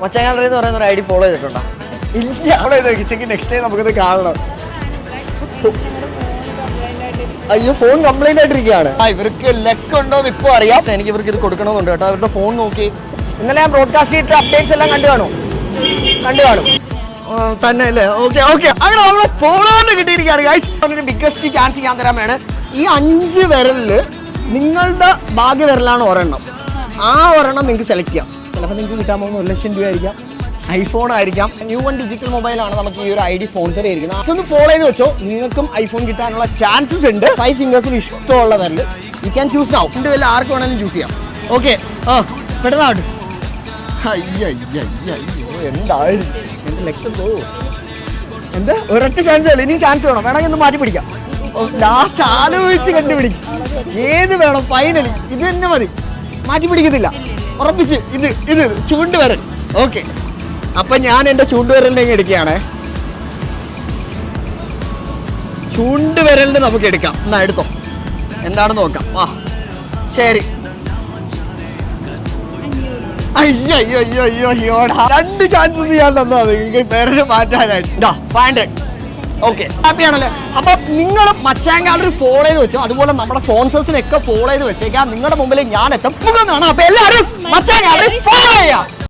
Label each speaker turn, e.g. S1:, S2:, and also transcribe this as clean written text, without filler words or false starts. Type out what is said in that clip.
S1: മച്ചാൻ gallery എന്ന് പറയുന്ന ഒരു ഐഡി ഫോളോ ചെയ്തിട്ടുണ്ടോ?
S2: ഇല്ല. അവിടെ നെക്സ്റ്റ് ടൈം നമുക്കത് കാണണം.
S1: അയ്യോ, ഫോൺ കംപ്ലൈന്റ് ആയിട്ടിരിക്കുകയാണ്. ഇവർക്ക് ലെക്ക് ഉണ്ടോ എന്ന് ഇപ്പൊ അറിയാം. എനിക്ക് ഇവർക്ക് ഇത് കൊടുക്കണമെന്നുണ്ട് കേട്ടോ. അവരുടെ ഫോൺ നോക്കി ഇന്നലെ ഞാൻ ബ്രോഡ്കാസ്റ്റ് ചെയ്തിട്ട് അപ്ഡേറ്റ്സ് എല്ലാം കണ്ടു കാണും തന്നെ അല്ലേ? Okay okay. അങ്ങനെ നമ്മളെ ഫോളോന്ന് കിട്ടിയിരിക്കുകയാണ് ഗൈസ്. ബിഗ്ഗസ്റ്റ് ചാൻസ് ഞാൻ തരാൻ വേണം. ഈ 5 വിരലില് നിങ്ങളുടെ ഭാഗ്യ വിരലാണ് ഒരെണ്ണം. ആ ഒരെണ്ണം നിങ്ങൾക്ക് സെലക്ട് ചെയ്യാം. ചിലപ്പോൾ നിങ്ങൾക്ക് കിട്ടാൻ പോകുന്ന 1 ലക്ഷം രൂപ ആയിരിക്കാം, ഐഫോൺ ആയിരിക്കാം. ന്യൂ വൺ ഡിജിറ്റൽ മൊബൈലാണ് നമുക്ക് ഈ ഒരു ഐഡി സ്പോൺസർ ചെയ്തിരിക്കുന്നത്. അതൊന്ന് ഫോളോ ചെയ്ത് വെച്ചോ, നിങ്ങൾക്കും ഐഫോൺ കിട്ടാനുള്ള ചാൻസസ് ഉണ്ട്. 5 ഫിംഗേഴ്സിന് ഇഷ്ടമുള്ള വിരല് യു ക്യാൻ ചൂസ് നൗ. എൻ്റെ വില ആർക്ക് വേണമെങ്കിലും ചൂസ് ചെയ്യാം. ഓക്കെ, പെട്ടെന്നാവട്ടെ. അയ്യോ എന്തായിരുന്നു എൻ്റെ ലക്ഷം പോകും. എന്താ ഒരൊറ്റ ചാൻസ് അല്ല, ഇനി ചാൻസ് വേണം. വേണമെങ്കിൽ ഒന്ന് മാറ്റി പിടിക്കാം. ലാസ്റ്റ് ആലോചിച്ച് കണ്ടുപിടിക്കും ഏത് വേണം. ഫൈനലി ഇത് തന്നെ മതി, മാറ്റി പിടിക്കത്തില്ല ഉറപ്പിച്ച്. ഇത് ചൂണ്ടുവിരൽ. ഓക്കെ, അപ്പൊ ഞാൻ എന്റെ ചൂണ്ടുവിരലിനെ എടുക്കുകയാണേ. ചൂണ്ടുവിരലിന് നമുക്ക് എടുക്കാം. എന്നാ എടുത്തോ, എന്താണെന്ന് നോക്കാം. ആ ശരി. അയ്യോടാ, 2 ചാൻസസ് ഞാൻ തന്നാ നിങ്ങൾക്ക് പേരിന് മാറ്റാനായിട്ട്. 500. ഓക്കെ, ഹാപ്പി ആണല്ലേ? അപ്പൊ നിങ്ങൾ മച്ചാൻ ഗാലറി ഫോളോ ചെയ്ത് വെച്ചോ, അതുപോലെ നമ്മുടെ സ്പോൺസേഴ്സിനൊക്കെ ഫോളോ ചെയ്ത് വെച്ചേക്കാം. നിങ്ങളുടെ മുമ്പിൽ ഞാൻ എത്തും. അപ്പൊ എല്ലാവരും മച്ചാൻ ഗാലറി ഫോളോ ചെയ്യാം.